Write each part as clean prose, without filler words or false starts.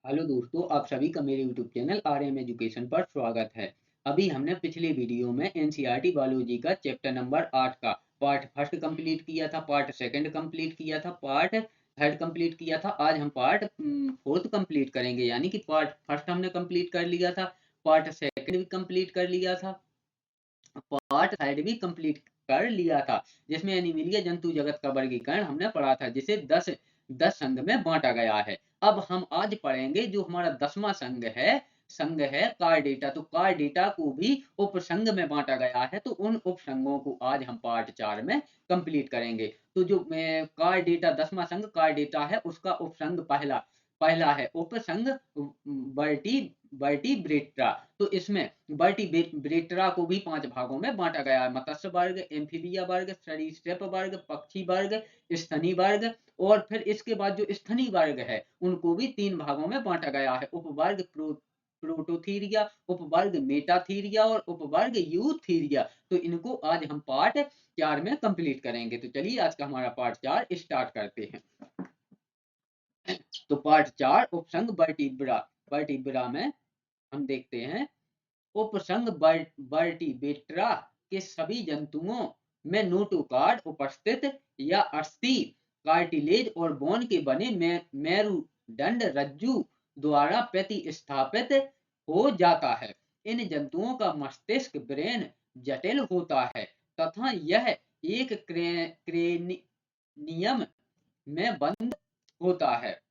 Hello दोस्तों, आप सभी का मेरे यूट्यूब चैनल आरएम एजुकेशन पर स्वागत है। अभी हमने पिछले वीडियो में एनसीईआरटी बायोलॉजी का चैप्टर नंबर 8 का पार्ट फर्स्ट कंप्लीट किया था, पार्ट सेकंड कंप्लीट किया था, पार्ट थर्ड कंप्लीट किया था। आज हम पार्ट फोर्थ कंप्लीट करेंगे, यानी कि पार्ट फर्स्ट हमने कंप्लीट कर लिया था, पार्ट सेकंड भी कंप्लीट कर लिया था, पार्ट थर्ड भी कंप्लीट कर लिया था, जिसमें एनिमिलिया जंतु जगत का वर्गीकरण हमने पढ़ा था, जिसे 10 संघ में बांटा गया है। अब हम आज पढ़ेंगे जो हमारा 10वां संघ है कार्डेटा। तो कार्डेटा को भी उपसंघ में बांटा गया है, तो उन उपसंघों को आज हम पार्ट 4 में कंप्लीट करेंगे। तो जो कार्डेटा 10वां संघ कार्डेटा है, उसका उपसंघ पहला पहला है उपसंघ वर्टी वर्टिब्रेटा। तो इसमें वर्टिब्रेटा को भी 5 भागों में बांटा गया है: मत्स्य वर्ग, एम्फीबिया वर्ग, सरीसृप वर्ग, पक्षी वर्ग, स्तनी वर्ग। और फिर इसके बाद जो स्तनी वर्ग है, उनको भी 3 भागों में बांटा गया है: उपवर्ग प्रोटोथीरिया, उपवर्ग मेटाथीरिया और उपवर्ग यूथीरिया। तो इनको आज हम पार्ट 4 में कंप्लीट करेंगे। तो चलिए आज का हमारा पार्ट 4 स्टार्ट करते हैं। तो पार्ट 4 उपसंघ वर्टिब्रा। वर्टिब्रा में हम देखते हैं उपसंघ वर्टिब्रेटा के सभी जंतुओं में नोटोकॉर्ड उपस्थित या अस्थि कार्टिलेज और बोन के बने मेरुदंड रज्जु द्वारा प्रतिस्थापित हो जाता है। इन जंतुओं का मस्तिष्क ब्रेन जटिल होता है तथा यह एक क्रेनियम में बंद होता है।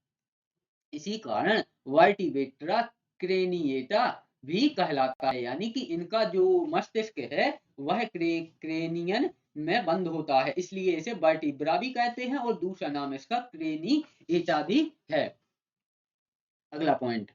इसी कारण वर्टिब्रेटा क्रेनिएटा भी कहलाता है, यानी कि इनका जो मस्तिष्क है वह क्रेनियन में बंद होता है, इसलिए इसे वर्टिब्रा भी कहते हैं और दूसरा नाम इसका क्रेनिएटा भी है। अगला पॉइंट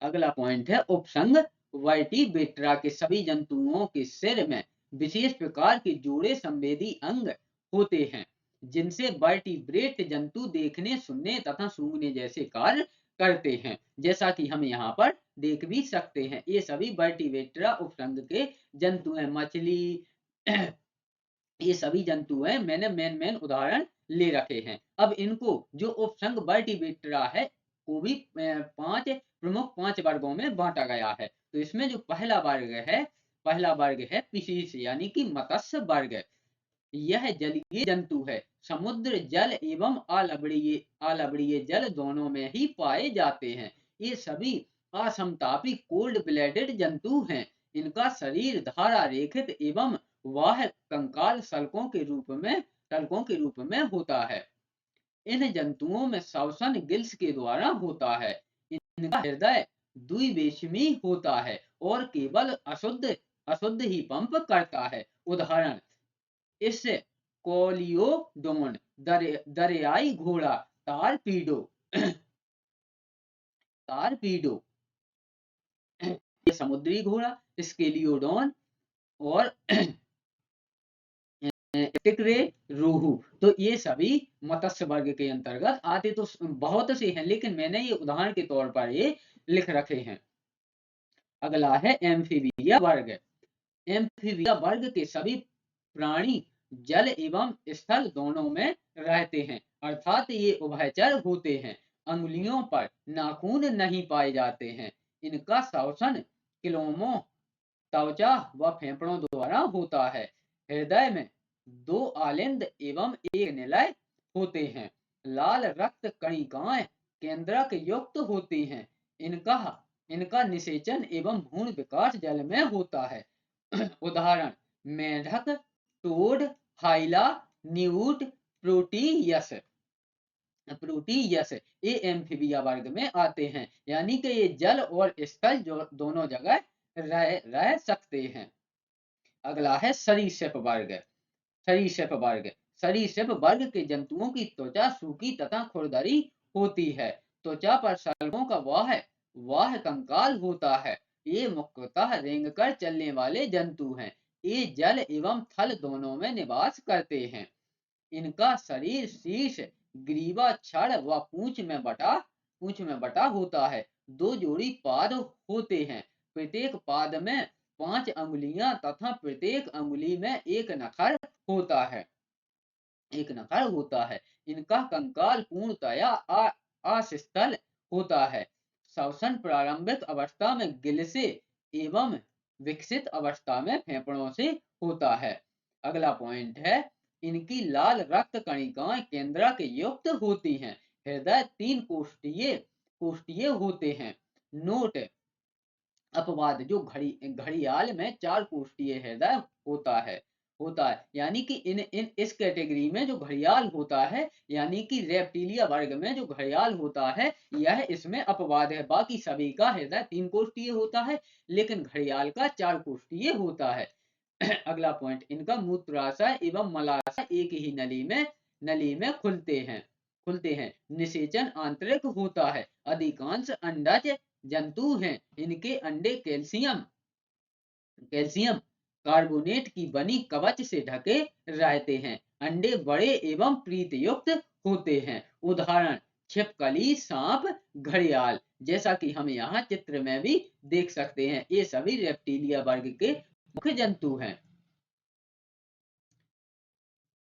अगला पॉइंट है उपसंघ वर्टिब्रेटा के सभी जंतुओं के सिर में विशेष प्रकार के जोड़े संवेदी अंग होते हैं, जिनसे वर्टिब्रेट जंतु देखने, सुनने तथा सूंघने जैसे कार्य करते हैं। जैसा कि हम यहाँ पर देख भी सकते हैं, ये सभी वर्टिब्रेटा उपसंघ के जंतु हैं। मछली ये सभी जंतु हैं, मैंने मेन उदाहरण ले रखे हैं। अब इनको जो उपसंघ वर्टिब्रेटा है को भी 5 वर्गों में बांटा गया है। तो इसमें जो पहला वर्ग है फिशिस, यानी कि मत्स्य वर्ग। यह जलीय जंतु है, समुद्र जल एवं अलवणीय जल दोनों में ही पाए जाते हैं। ये सभी असमतापी कोल्ड ब्लडेड जंतु हैं। इनका शरीर धारा रेखित एवं वाह कंकाल सल्कों के रूप में होता है। इन जंतुओं में श्वसन गिल्स के द्वारा होता है। इनका हृदय द्विवेशमी होता है और केवल अशुद्ध अशुद्ध ही पंप करता है। उदाहरण: इस कोलियोडोन, दरियाई घोड़ा, तारपीडो तारपीडो समुद्री घोड़ा, स्केलियोडोन और टिकरे रोहू। तो ये सभी मत्स्य वर्ग के अंतर्गत आते तो बहुत से हैं, लेकिन मैंने ये उदाहरण के तौर पर ये लिख रखे हैं। अगला है एम्फीबिया वर्ग। एम्फीबिया वर्ग के सभी प्राणी जल एवं स्थल दोनों में रहते हैं, अर्थात ये उभयचर होते हैं। अंगुलियों पर नाखून नहीं पाए जाते हैं। इनका श्वसन किलोमों, त्वचा व फेफड़ों द्वारा होता है। हृदय में 2 आलिंद एवं 1 निलय होते हैं। लाल रक्त कणिकाएं केंद्रक युक्त होती हैं। इनका इनका निषेचन एवं भ्रूण विकास जल में होता है। उदाहरण: मेढक, टोड, हाइला, न्यूट, प्रोटियस प्रोटियस ये एम्फीबिया वर्ग में आते हैं, यानी कि ये जल और स्थल जो दोनों जगह रह सकते हैं। अगला है सरीसृप वर्ग। सरीसृप वर्ग सरीसृप वर्ग के जंतुओं की त्वचा सूखी तथा खुरदरी होती है। त्वचा पर सल्कों का वाह कंकाल होता है। ये मुख्यतः रेंगकर चलने वाले जंतु हैं। ये जल एवं थल दोनों में निवास करते हैं। इनका शरीर शीर्ष, ग्रीवा, छड़ व पूंछ में बटा होता है। 2 जोड़ी पाद होते हैं। प्रत्येक पाद में 5 अंगुलियां तथा प्रत्येक अंगुली में एक नखर होता है। इनका कंकाल पूर्णतया अस्थल होता है। श्वसन प्रारंभिक अवस्था में गिल से एवं विकसित अवस्था में फेफड़ों से होता है। अगला पॉइंट है, इनकी लाल रक्त कणिकाएं केंद्रा के युक्त होती हैं। हृदय 3 कोष्ठीय होते हैं। नोट: अपवाद: जो घड़ियाल में 4 कोष्ठीय हृदय होता है यानी कि इन इस कैटेगरी में जो घड़ियाल होता है, यानी कि रेप्टिलिया वर्ग में जो घड़ियाल होता है, यह इसमें अपवाद है। बाकी सभी का हृदय 3 कोष्ठीय होता है, लेकिन घड़ियाल का 4 कोष्ठीय होता है। अगला पॉइंट, इनका मूत्राशय एवं मलाशय एक ही नली में खुलते हैं। निषेचन आंतरिक होता है। अधिकांश अंडज जंतु हैं। इनके अंडे कैल्शियम कार्बोनेट की बनी कवच से ढके रहते हैं। अंडे बड़े एवं प्रीतयुक्त होते हैं। उदाहरण: छिपकली, सांप, घड़ियाल। जैसा कि हम यहाँ चित्र में भी देख सकते हैं, ये सभी रेप्टिलिया वर्ग के मुख्य जंतु हैं।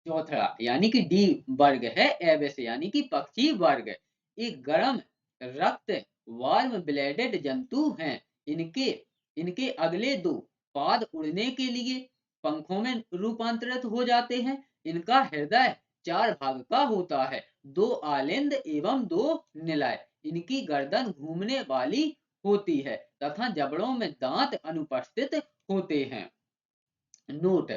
चौथा यानी कि डी वर्ग है एविस यानी कि पक्षी वर्ग। एक गर्म रक्त वार्म ब्लेडेड जंतु हैं। इनके इनके अगले 2 पाद उड़ने के लिए पंखों में रूपांतरित हो जाते हैं। इनका हृदय 4 भाग का होता है, 2 आलिंद एवं 2 निलय। इनकी गर्दन घूमने वाली होती है तथा जबड़ों में दांत अनुपस्थित होते हैं। नोट: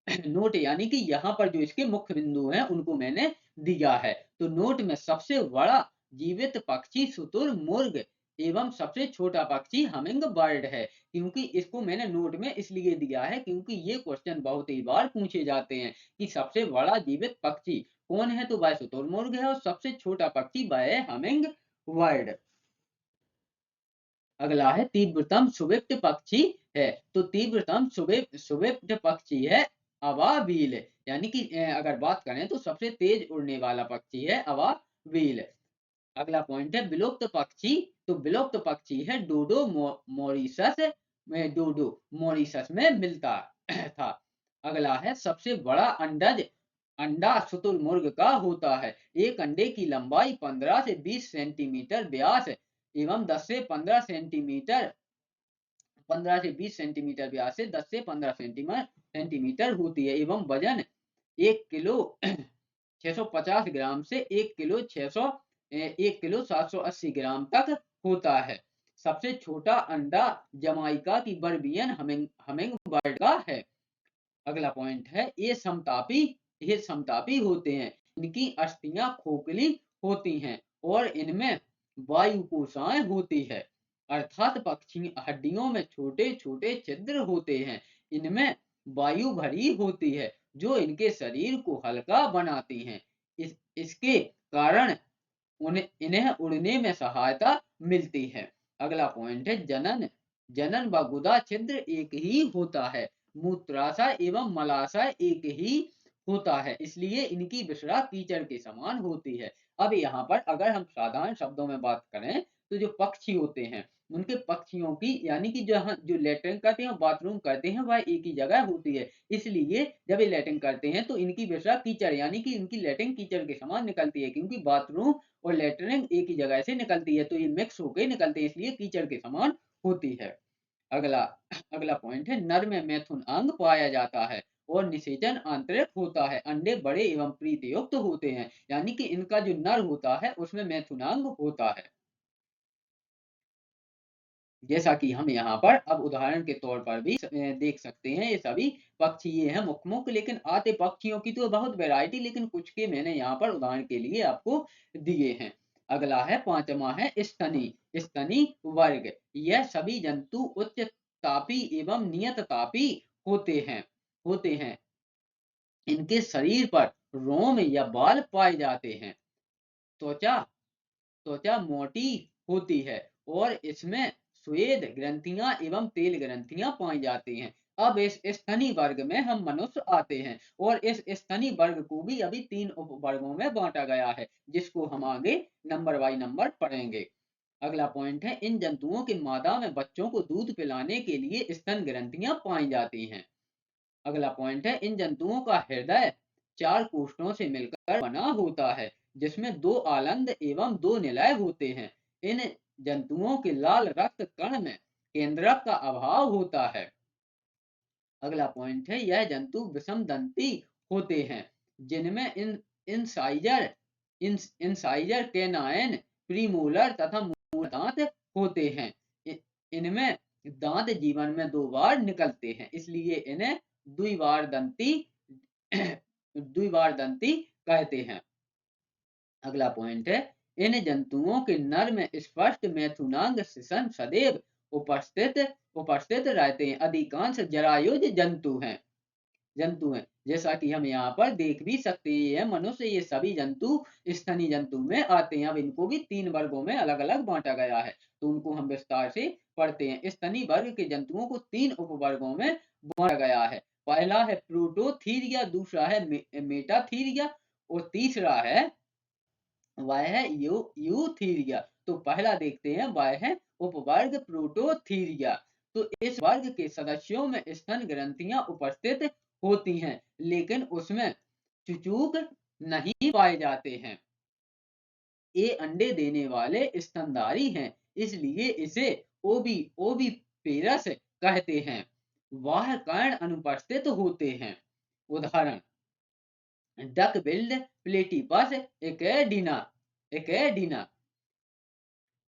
नोट यानी कि यहाँ पर जो इसके मुख्य बिंदु हैं उनको मैंने दिया है। तो नोट में सबसे बड़ा जीवित पक्षी शुतुरमुर्ग एवं सबसे छोटा पक्षी हमिंग बर्ड है। क्योंकि इसको मैंने नोट में इसलिए दिया है क्योंकि ये क्वेश्चन बहुत ही बार पूछे जाते हैं कि सबसे बड़ा जीवित पक्षी कौन है, तो वह शुतुरमुर्ग है, और सबसे छोटा पक्षी वह है हमिंग बर्ड। अगला है तीव्रतम सुविप्त पक्षी है। तो तीव्रतम सुविप्त पक्षी है अवाबील। यानी कि अगर बात करें तो सबसे तेज उड़ने वाला पक्षी है अवाबील। अगला पॉइंट है विलुप्त पक्षी। तो विलुप्त पक्षी है डोडो मॉरिशस में मिलता था। अगला है सबसे बड़ा अंडा शुतुरमुर्ग का होता है। एक अंडे की लंबाई 15 से 20 सेंटीमीटर, व्यास एवं 10 से 15 सेंटीमीटर 15 से 20 सेंटीमीटर व्यास से 10 से 15 सेंटीमीटर होती है एवं वजन 1 किलो 650 ग्राम से 1 किलो 780 ग्राम तक होता है। सबसे छोटा अंडा जमाइका की बर्बियन हमिंग बर्ड का है। अगला पॉइंट है, ये समतापी होते हैं। इनकी अस्थियां खोखली होती हैं और इनमें वायु कोशाएं होती है, अर्थात पक्षी हड्डियों में छोटे छोटे छिद्र होते हैं। इनमें वायु भरी होती है जो इनके शरीर को हल्का बनाती है। इसके कारण इन्हें उड़ने में सहायता मिलती है। अगला पॉइंट है जनन व गुदा छिद्र एक ही होता है। मूत्राशय एवं मलाशय एक ही होता है, इसलिए इनकी विसरा कीचड़ के समान होती है। अब यहाँ पर अगर हम साधारण शब्दों में बात करें तो जो पक्षी होते हैं उनके पक्षियों की यानी कि जहाँ जो लेटरिन करते हैं बाथरूम करते हैं वह एक ही जगह होती है, इसलिए जब ये लेटरिन करते हैं तो इनकी विसरा कीचड़ यानी कि इनकी लेटरिन कीचड़ के समान निकलती है। क्योंकि बाथरूम और लेटरिन एक ही जगह से निकलती है तो ये मिक्स होकर निकलते हैं, इसलिए कीचड़ के समान होती है। अगला अगला पॉइंट है, नर में मैथुन अंग पाया जाता है और निषेचन आंतरिक होता है। अंडे बड़े एवं प्रीतियुक्त होते हैं, यानी कि इनका जो नर होता है उसमें मैथुनांग होता है। जैसा कि हम यहाँ पर अब उदाहरण के तौर पर भी देख सकते हैं, ये सभी पक्षी ये हैं मुख्य, लेकिन आते पक्षियों की तो बहुत वैरायटी, लेकिन कुछ के मैंने यहाँ पर उदाहरण के लिए आपको दिए हैं। अगला है 5वां है स्तनी वर्ग। यह सभी जंतु उच्च तापी एवं नियत तापी होते हैं। इनके शरीर पर रोम या बाल पाए जाते हैं। त्वचा त्वचा मोटी होती है और इसमें स्वेद ग्रंथियां एवं तेल ग्रंथियां पाई जाती हैं। अब इस स्तनी वर्ग में हम मनुष्य आते हैं और इस स्तनी वर्ग को भी अभी 3 उप वर्गों में बांटा गया है, जिसको हम आगे नंबर बाई नंबर पढ़ेंगे। अगला पॉइंट है, इन जंतुओं के मादा में बच्चों को दूध पिलाने के लिए स्तन ग्रंथियां पाई जाती हैं। अगला पॉइंट है, इन जंतुओं का हृदय 4 कोष्ठों से मिलकर बना होता है, जिसमें 2 आलंद एवं 2 निलय होते हैं। इन जंतुओं के लाल रक्त कण में केंद्रक का अभाव होता है। अगला पॉइंट है, यह जंतु विषमदंती होते हैं, जिनमें इंसाइजर इंसाइजर कैनाइन, प्रीमोलर तथा मोलर दांत होते हैं। इनमें दांत जीवन में 2 बार निकलते हैं, इसलिए इन्हें द्विबारदंती द्विबारदंती कहते हैं। अगला पॉइंट है, इन जंतुओं के नर में स्पष्ट मैथुनांग शिशन सदैव उपस्थित उपस्थित रहते हैं। अधिकांश जरायुज जंतु हैं, जैसा कि हम यहाँ पर देख भी सकते हैं। मनुष्य, ये सभी जंतु स्तनी जंतु में आते हैं। अब इनको भी 3 वर्गों में अलग अलग बांटा गया है, तो उनको हम विस्तार से पढ़ते हैं। स्तनी वर्ग के जंतुओं को 3 उपवर्गों में बांटा गया है। पहला है प्रोटोथीरिया, दूसरा है मेटाथीरिया और तीसरा है वह है यूथीरिया। तो पहला देखते हैं, वह है उपवर्ग प्रोटोथीरिया। तो इस वर्ग के सदस्यों में स्तन ग्रंथियां उपस्थित होती हैं, लेकिन उसमें चुचूक नहीं पाए जाते हैं। ये अंडे देने वाले स्तनधारी हैं, इसलिए इसे ओवीपेरस कहते हैं। वह कर्ण अनुपस्थित होते हैं। उदाहरण, डक बिल्ड प्लेटिपस एकेडिना।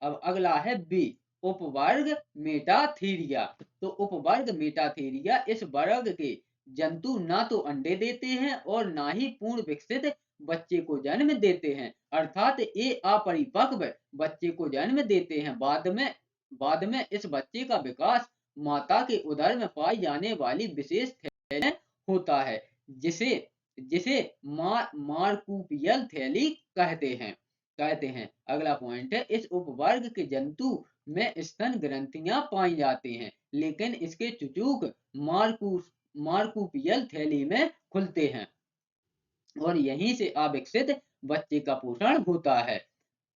अब अगला है बी, उपवर्ग मेटाथीरिया। तो उपवर्ग मेटाथीरिया इस वर्ग के जंतु ना तो अंडे देते हैं और ना ही पूर्ण विकसित बच्चे को जन्म देते हैं, अर्थात ये अपरिपक्व बच्चे को जन्म देते हैं। बाद में इस बच्चे का विकास माता के उदर में पाई जाने वाली विशेष थैली होता है, जिसे जिसे मार्कुपियल थैली कहते हैं। अगला पॉइंट है, इस उपवर्ग के जंतु में स्तन ग्रंथियां पाई जाती हैं, लेकिन इसके चुचूक मार्कुपियल थैली में खुलते हैं और यहीं से अविकसित बच्चे का पोषण होता है।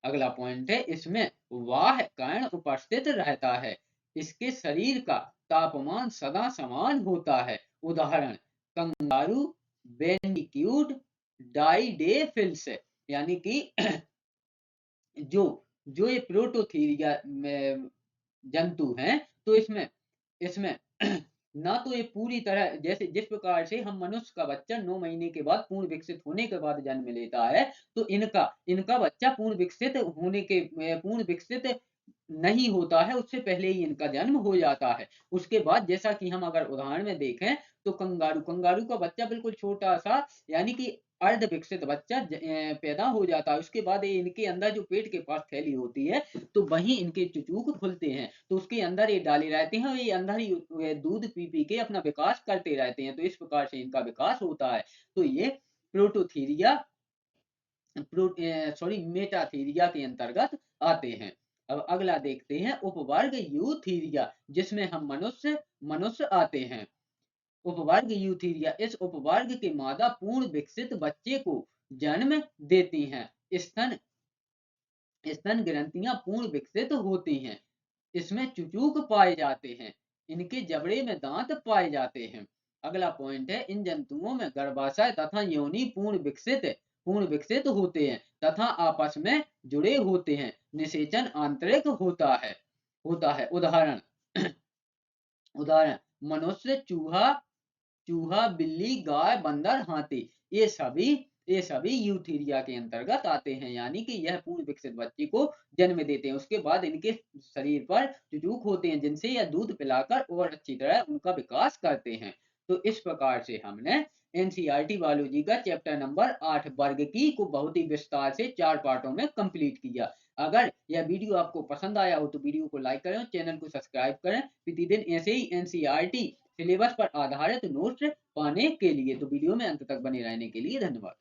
अगला पॉइंट है, इसमें वाह कर्ण उपस्थित रहता है। इसके शरीर का तापमान सदा समान होता है। उदाहरण, कंगारू, बेंडिक्यूट, डाइडेफिल्स। यानी कि जो जो ये प्रोटोथीरिया जंतु हैं, तो इसमें इसमें ना तो ये पूरी तरह, जैसे जिस प्रकार से हम मनुष्य का बच्चा 9 महीने के बाद पूर्ण विकसित होने के बाद जन्म लेता है, तो इनका इनका बच्चा पूर्ण विकसित नहीं होता है, उससे पहले ही इनका जन्म हो जाता है। उसके बाद जैसा कि हम अगर उदाहरण में देखें, तो कंगारू का बच्चा बिल्कुल छोटा सा, यानी कि अर्ध विकसित बच्चा पैदा हो जाता है। उसके बाद इनके अंदर जो पेट के पास थैली होती है, तो वहीं इनके चुचूक खुलते हैं, तो उसके अंदर ये डाले रहते हैं और ये अंदर ही दूध पी के अपना विकास करते रहते हैं। तो इस प्रकार से इनका विकास होता है। तो ये प्रोटोथीरिया मेटाथीरिया के अंतर्गत आते हैं। अब अगला देखते हैं, उपवर्ग यूथीरिया, जिसमें हम मनुष्य आते हैं। उपवर्ग यूथीरिया, इस उपवर्ग के मादा पूर्ण विकसित बच्चे को जन्म देती हैं। स्तन स्तन ग्रंथियां पूर्ण विकसित होती हैं। इसमें चुचूक पाए जाते हैं। इनके जबड़े में दांत पाए जाते हैं। अगला पॉइंट है, इन जंतुओं में गर्भाशय तथा योनि पूर्ण विकसित होते हैं तथा आपस में जुड़े होते हैं। निषेचन आंतरिक होता है। उदाहरण उदाहरण, मनुष्य, चूहा, बिल्ली, गाय, बंदर, हाथी। ये सभी यूथीरिया के अंतर्गत आते हैं, यानी कि यह पूर्ण विकसित बच्चे को जन्म देते हैं। उसके बाद इनके शरीर पर चुचूक होते हैं, जिनसे यह दूध पिलाकर और अच्छी तरह उनका विकास करते हैं। तो इस प्रकार से हमने एनसीईआरटी बायोलॉजी का चैप्टर नंबर 8 वर्ग की को बहुत ही विस्तार से 4 पार्टों में कंप्लीट किया। अगर यह वीडियो आपको पसंद आया हो तो वीडियो को लाइक करें, चैनल को सब्सक्राइब करें। प्रतिदिन ऐसे ही एनसीईआरटी सिलेबस पर आधारित नोट्स पाने के लिए। तो वीडियो में अंत तक बने रहने के लिए धन्यवाद।